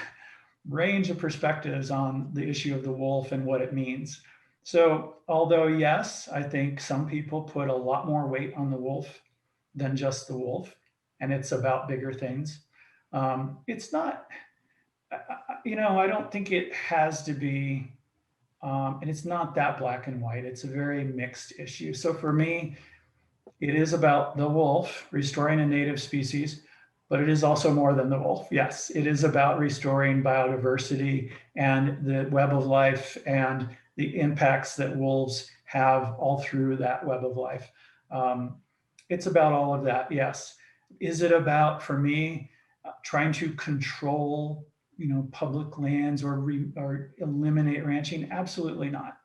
range of perspectives on the issue of the wolf and what it means. So although, yes, I think some people put a lot more weight on the wolf than just the wolf, and it's about bigger things. It's not, I don't think it has to be, and it's not that black and white. It's a very mixed issue. So for me, it is about the wolf, restoring a native species, but it is also more than the wolf. Yes, it is about restoring biodiversity and the web of life and the impacts that wolves have all through that web of life. It's about all of that, yes. Is it about, for me, trying to control, public lands or eliminate ranching? Absolutely not.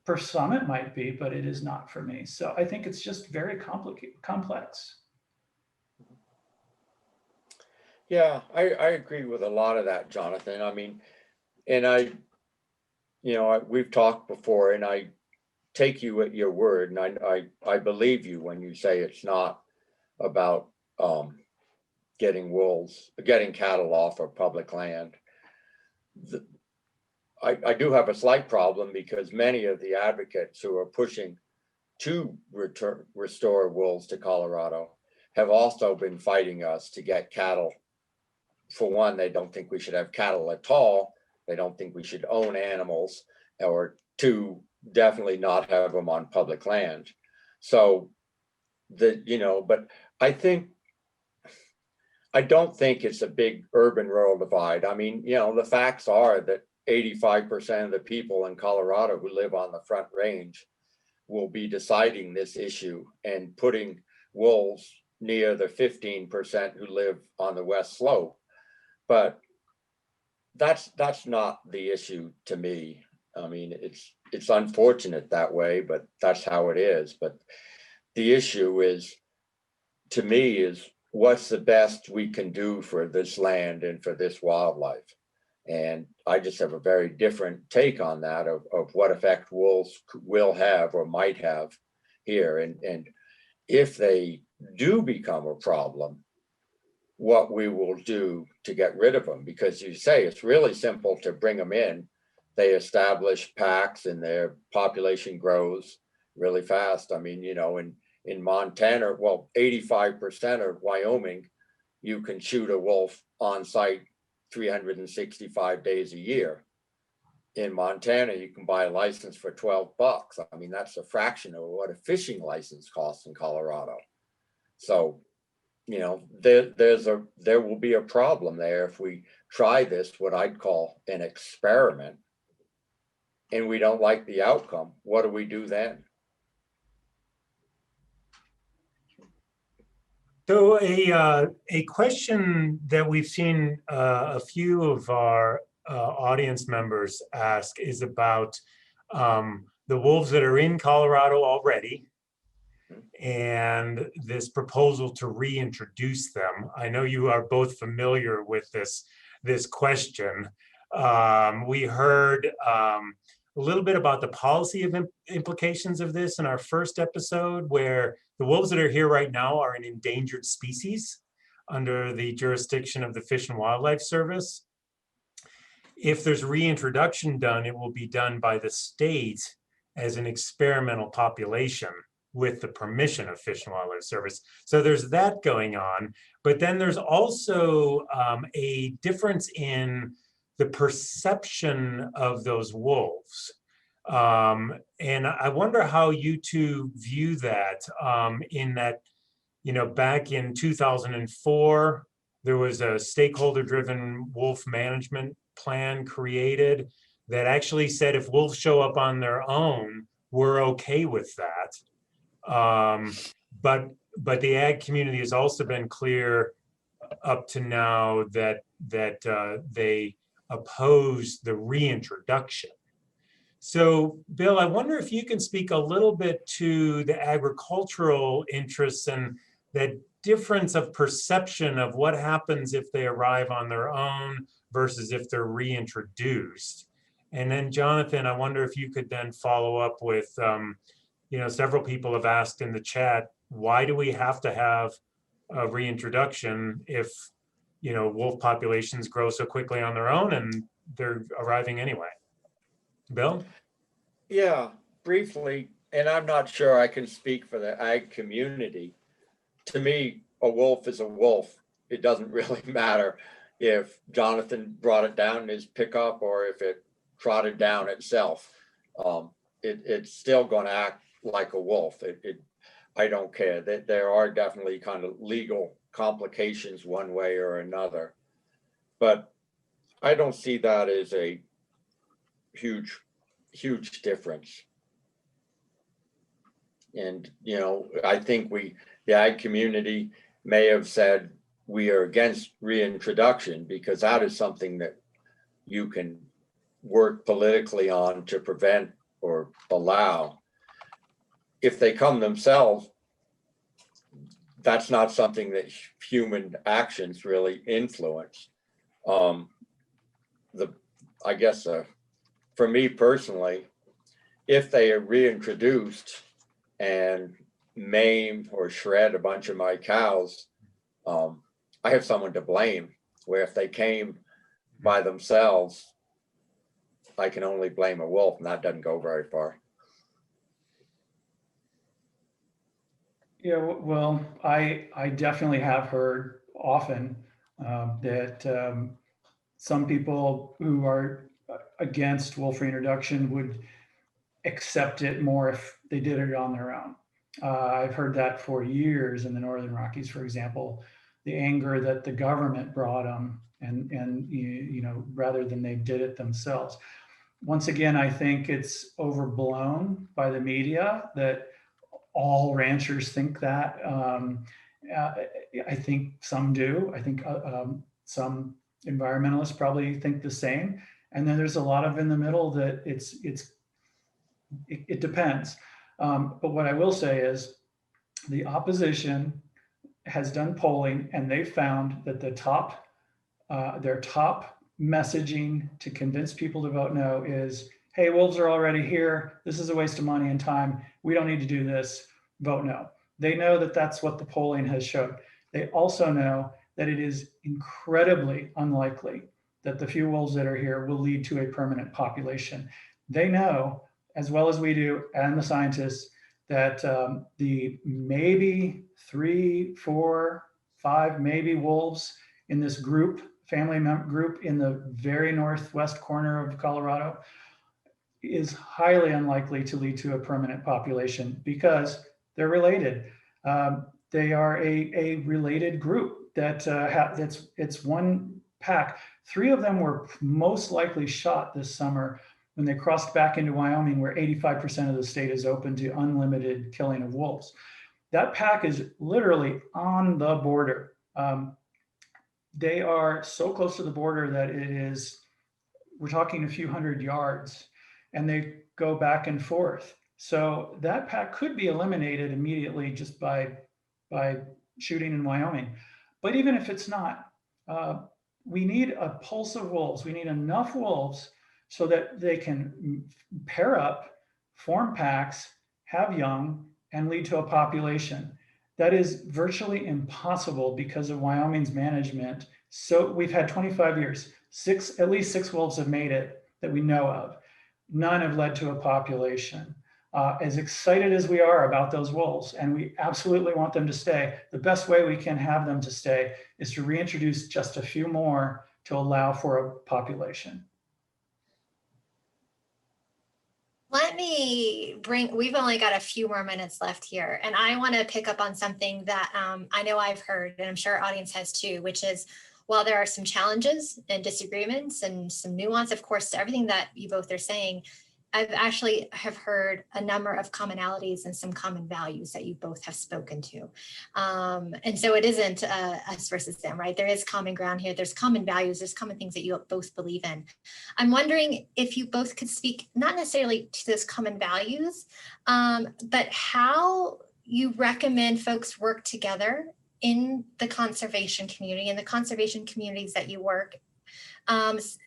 For some it might be, but it is not for me. So I think it's just very complex. Yeah, I agree with a lot of that, Jonathan. I mean, and we've talked before, and I take you at your word, and I believe you when you say it's not about getting cattle off of public land. I do have a slight problem because many of the advocates who are pushing to restore wolves to Colorado have also been fighting us to get cattle. For one, they don't think we should have cattle at all. They don't think we should own animals, or two, definitely not have them on public land. So but I don't think it's a big urban-rural divide. I mean, the facts are that 85% of the people in Colorado who live on the Front Range will be deciding this issue and putting wolves near the 15% who live on the West Slope. But that's not the issue to me. I mean, it's unfortunate that way, but that's how it is. But the issue is, to me, is what's the best we can do for this land and for this wildlife. And I just have a very different take on that of what effect wolves will have or might have here. And if they do become a problem, what we will do to get rid of them, because you say it's really simple to bring them in. They establish packs and their population grows really fast. I mean, in Montana, 85% of Wyoming, you can shoot a wolf on site 365 days a year. In Montana, you can buy a license for $12. I mean, that's a fraction of what a fishing license costs in Colorado. So, there will be a problem there if we try this, what I'd call an experiment, and we don't like the outcome. What do we do then? So a question that we've seen a few of our audience members ask is about the wolves that are in Colorado already and this proposal to reintroduce them. I know you are both familiar with this question. We heard a little bit about the policy implications of this in our first episode, where the wolves that are here right now are an endangered species under the jurisdiction of the Fish and Wildlife Service. If there's reintroduction done, it will be done by the state as an experimental population with the permission of Fish and Wildlife Service. So there's that going on, but then there's also a difference in the perception of those wolves. And I wonder how you two view that, in that, back in 2004, there was a stakeholder-driven wolf management plan created that actually said if wolves show up on their own, we're okay with that. But the ag community has also been clear up to now that they oppose the reintroduction. So, Bill, I wonder if you can speak a little bit to the agricultural interests and that difference of perception of what happens if they arrive on their own versus if they're reintroduced. And then, Jonathan, I wonder if you could then follow up with, several people have asked in the chat, why do we have to have a reintroduction if, wolf populations grow so quickly on their own and they're arriving anyway? Bill? Yeah, briefly, and I'm not sure I can speak for the ag community. To me, a wolf is a wolf. It doesn't really matter if Jonathan brought it down in his pickup or if it trotted down itself. It's still going to act like a wolf. I don't care. There are definitely kind of legal complications one way or another, but I don't see that as a huge difference. And I think the ag community may have said we are against reintroduction because that is something that you can work politically on to prevent or allow. If they come themselves, that's not something that human actions really influence. I guess for me personally, if they are reintroduced and maim or shred a bunch of my cows, I have someone to blame. Where if they came by themselves, I can only blame a wolf, and that doesn't go very far. Yeah, well, I definitely have heard often that some people who are against wolf reintroduction would accept it more if they did it on their own. I've heard that for years in the Northern Rockies, for example, the anger that the government brought them and you know, rather than they did it themselves. Once again, I think it's overblown by the media that all ranchers think that. Uh, I think some do. I think some environmentalists probably think the same. And then there's a lot of in the middle that it depends. But what I will say is the opposition has done polling and they found that their top messaging to convince people to vote no is, hey, wolves are already here. This is a waste of money and time. We don't need to do this. Vote no. They know that that's what the polling has showed. They also know that it is incredibly unlikely that the few wolves that are here will lead to a permanent population. They know, as well as we do, and the scientists, that the maybe 3, 4, 5, maybe wolves in this group, family group in the very northwest corner of Colorado is highly unlikely to lead to a permanent population because they're related. They are a related group that it's one pack. 3 of them were most likely shot this summer when they crossed back into Wyoming, where 85% of the state is open to unlimited killing of wolves. That pack is literally on the border. They are so close to the border that we're talking a few hundred yards, and they go back and forth. So that pack could be eliminated immediately just by shooting in Wyoming. But even if it's not, we need a pulse of wolves. We need enough wolves so that they can pair up, form packs, have young, and lead to a population. That is virtually impossible because of Wyoming's management. So we've had 25 years. At least 6 wolves have made it that we know of. None have led to a population. As excited as we are about those wolves, and we absolutely want them to stay, the best way we can have them to stay is to reintroduce just a few more to allow for a population. We've only got a few more minutes left here, and I want to pick up on something that I know I've heard, and I'm sure our audience has too, which is, while there are some challenges and disagreements and some nuance, of course, to everything that you both are saying, I've actually have heard a number of commonalities and some common values that you both have spoken to. And so it isn't us versus them, right? There is common ground here. There's common values. There's common things that you both believe in. I'm wondering if you both could speak, not necessarily to those common values, but how you recommend folks work together in the conservation community and the conservation communities that you work,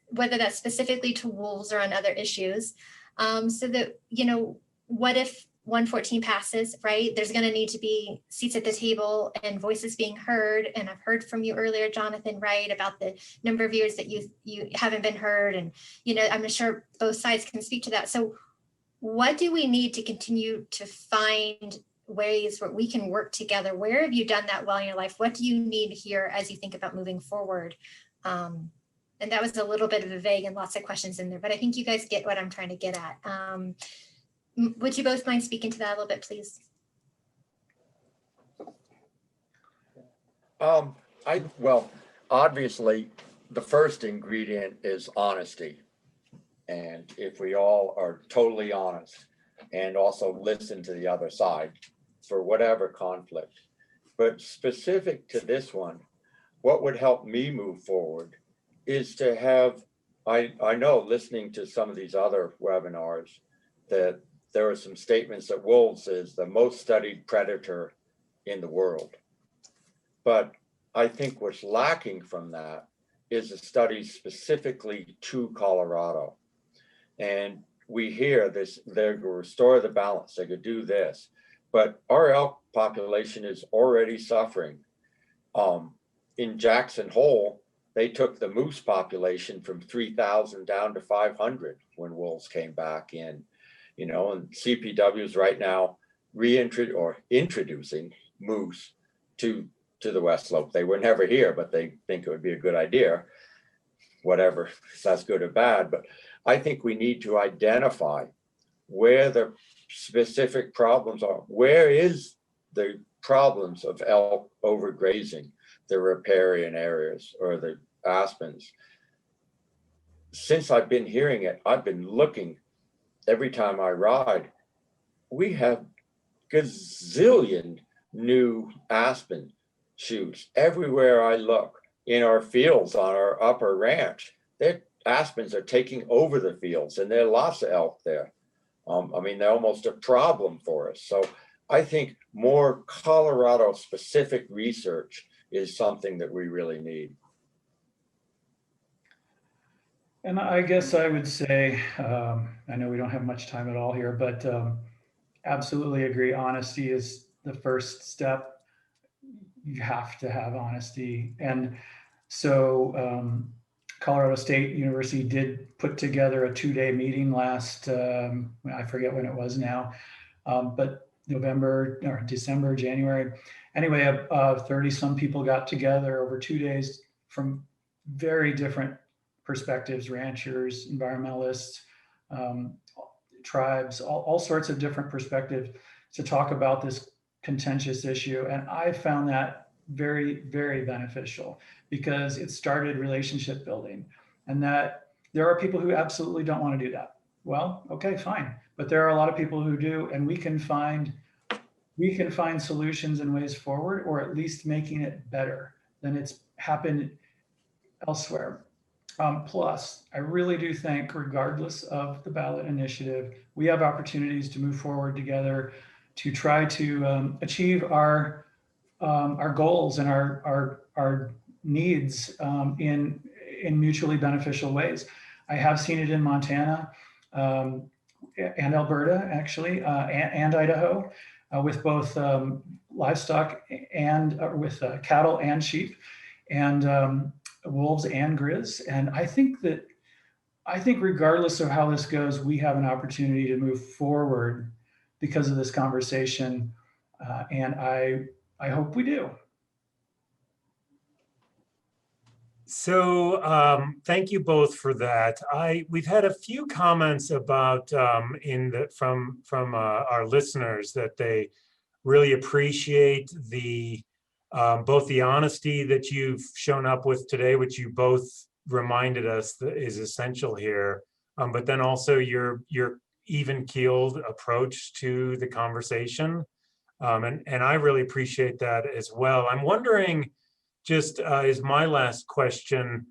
whether that's specifically to wolves or on other issues. So that, you know, what if 114 passes, right? There's going to need to be seats at the table and voices being heard. And I've heard from you earlier, Jonathan, right, about the number of years that you haven't been heard. And, you know, I'm sure both sides can speak to that. So what do we need to continue to find ways where we can work together? Where have you done that well in your life? What do you need here as you think about moving forward? And that was a little bit of a vague and lots of questions in there, but I think you guys get what I'm trying to get at. Would you both mind speaking to that a little bit, please? Well, obviously, the first ingredient is honesty. And if we all are totally honest and also listen to the other side for whatever conflict, but specific to this one, what would help me move forward is to have, I know listening to some of these other webinars that there are some statements that wolves is the most studied predator in the world. But I think what's lacking from that is a study specifically to Colorado. And we hear this, they could restore the balance, they could do this, but our elk population is already suffering. In Jackson Hole, they took the moose population from 3,000 down to 500 when wolves came back in, you know, and CPW is right now introducing moose to the West Slope. They were never here, but they think it would be a good idea, whatever, if that's good or bad. But I think we need to identify where the specific problems are. Where is the problems of elk overgrazing the riparian areas or the aspens? Since I've been hearing it, I've been looking every time I ride. We have gazillion new aspen shoots everywhere I look. In our fields on our upper ranch, their aspens are taking over the fields, and there are lots of elk there. I mean, they're almost a problem for us. So I think more Colorado specific research is something that we really need. And I guess I would say, I know we don't have much time at all here, but absolutely agree. Honesty is the first step. You have to have honesty. And so Colorado State University did put together a 2-day meeting last, I forget when it was now, but November or December, January. Anyway, 30 some people got together over 2 days from very different perspectives, ranchers, environmentalists, tribes, all sorts of different perspectives to talk about this contentious issue. And I found that very, very beneficial because it started relationship building, and that there are people who absolutely don't want to do that. Well, okay, fine. But there are a lot of people who do, and we can find solutions and ways forward, or at least making it better than it's happened elsewhere. Plus, I really do think, regardless of the ballot initiative, we have opportunities to move forward together to try to achieve our goals and our needs in mutually beneficial ways. I have seen it in Montana and Alberta, actually, and Idaho, with both livestock and with cattle and sheep, and wolves and grizz. And I think regardless of how this goes, we have an opportunity to move forward because of this conversation. And I hope we do. So thank you both for that. We've had a few comments about from our listeners that they really appreciate both the honesty that you've shown up with today, which you both reminded us that is essential here, but then also your even-keeled approach to the conversation. And I really appreciate that as well. I'm wondering, just is my last question,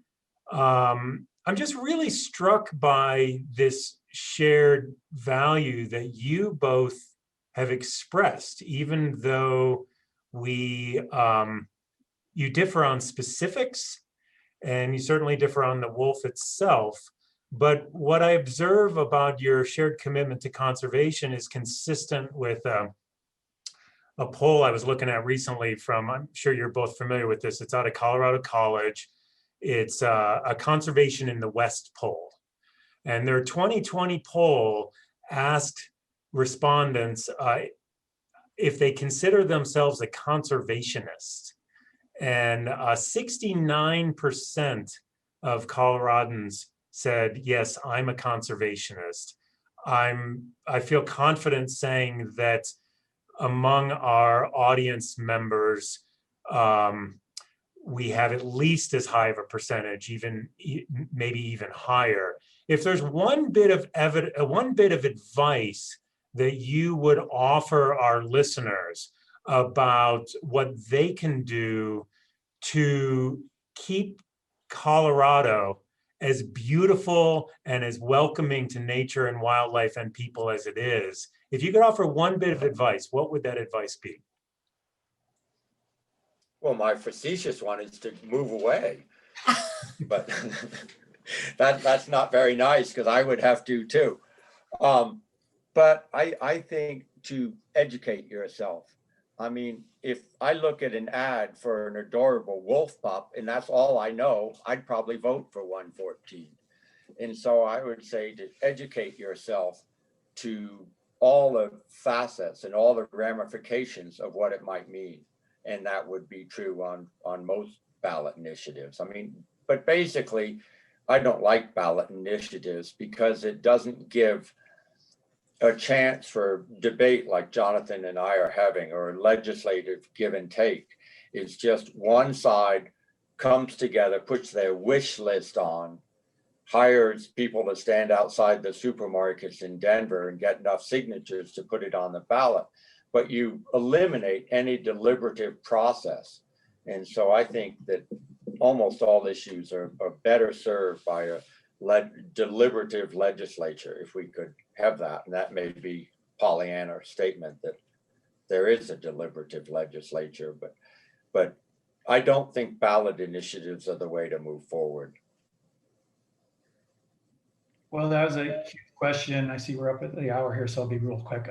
I'm just really struck by this shared value that you both have expressed, even though you differ on specifics, and you certainly differ on the wolf itself. But what I observe about your shared commitment to conservation is consistent with a poll I was looking at recently from, I'm sure you're both familiar with this, it's out of Colorado College. It's a conservation in the West poll. And their 2020 poll asked respondents if they consider themselves a conservationist. And 69% of Coloradans said, yes, I'm a conservationist. I feel confident saying that among our audience members, we have at least as high of a percentage, maybe even higher. If there's one bit of advice that you would offer our listeners about what they can do to keep Colorado as beautiful and as welcoming to nature and wildlife and people as it is, if you could offer one bit of advice, what would that advice be? Well, my facetious one is to move away, but that's not very nice because I would have to too. But I think to educate yourself. I mean, if I look at an ad for an adorable wolf pup and that's all I know, I'd probably vote for 114. And so I would say to educate yourself to all the facets and all the ramifications of what it might mean. And that would be true on most ballot initiatives. I mean, but basically, I don't like ballot initiatives because it doesn't give a chance for debate like Jonathan and I are having, or legislative give and take. It's just one side comes together, puts their wish list on, hires people to stand outside the supermarkets in Denver and get enough signatures to put it on the ballot. But you eliminate any deliberative process. And so I think that almost all issues are better served by a deliberative legislature, if we could have that. And that may be Pollyanna's statement that there is a deliberative legislature, but I don't think ballot initiatives are the way to move forward. Well, that was a huge question. I see we're up at the hour here, so I'll be real quick.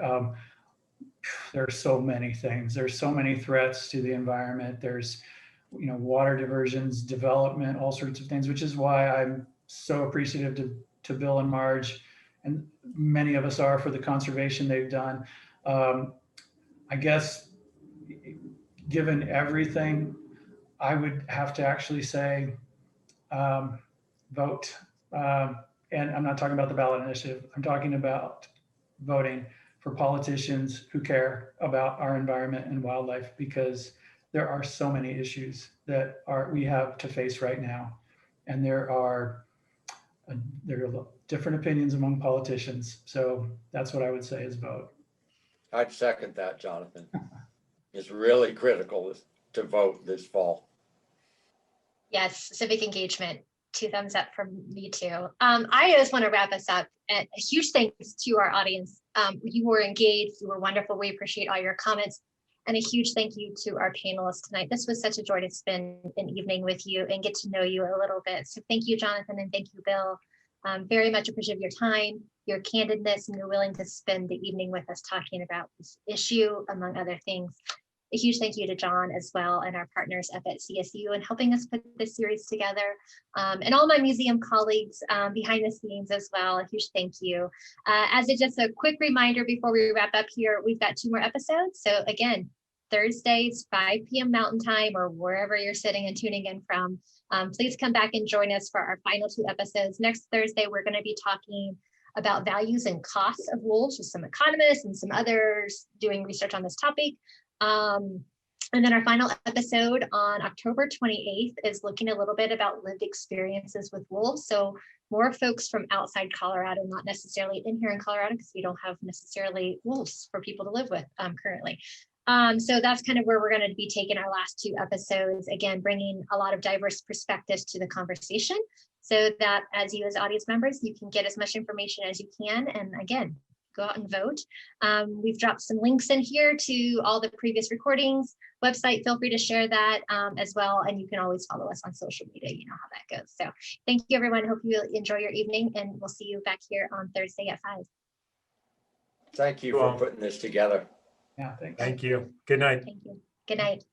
There are so many things. There's so many threats to the environment. There's, water diversions, development, all sorts of things, which is why I'm so appreciative to Bill and Marge, and many of us are, for the conservation they've done. I guess, given everything, I would have to actually say vote. And I'm not talking about the ballot initiative. I'm talking about voting for politicians who care about our environment and wildlife, because there are so many issues that we have to face right now. And there are different opinions among politicians. So that's what I would say is vote. I'd second that, Jonathan. It's really critical to vote this fall. Yes, civic engagement. 2 thumbs up from me too. I just want to wrap us up. A huge thanks to our audience. You were engaged, you were wonderful. We appreciate all your comments. And a huge thank you to our panelists tonight. This was such a joy to spend an evening with you and get to know you a little bit. So thank you, Jonathan, and thank you, Bill. Very much appreciate your time, your candidness, and your willing to spend the evening with us talking about this issue, among other things. A huge thank you to John as well, and our partners up at CSU, and helping us put this series together, and all my museum colleagues behind the scenes as well. A huge thank you. As just a quick reminder before we wrap up here, we've got 2 more episodes. So again, Thursdays, 5 p.m. Mountain Time, or wherever you're sitting and tuning in from. Please come back and join us for our final 2 episodes. Next Thursday, we're going to be talking about values and costs of wolves with some economists and some others doing research on this topic. And then our final episode on October 28th is looking a little bit about lived experiences with wolves. So more folks from outside Colorado, not necessarily in here in Colorado, because we don't have necessarily wolves for people to live with currently. So that's kind of where we're going to be taking our last 2 episodes, again, bringing a lot of diverse perspectives to the conversation, so that as you as audience members, you can get as much information as you can. And again, go out and vote. We've dropped some links in here to all the previous recordings. Website, feel free to share that as well. And you can always follow us on social media. You know how that goes. So thank you, everyone. Hope you enjoy your evening, and we'll see you back here on Thursday at 5. Thank you for putting this together. Yeah, thanks. Thank you. Good night. Thank you. Good night.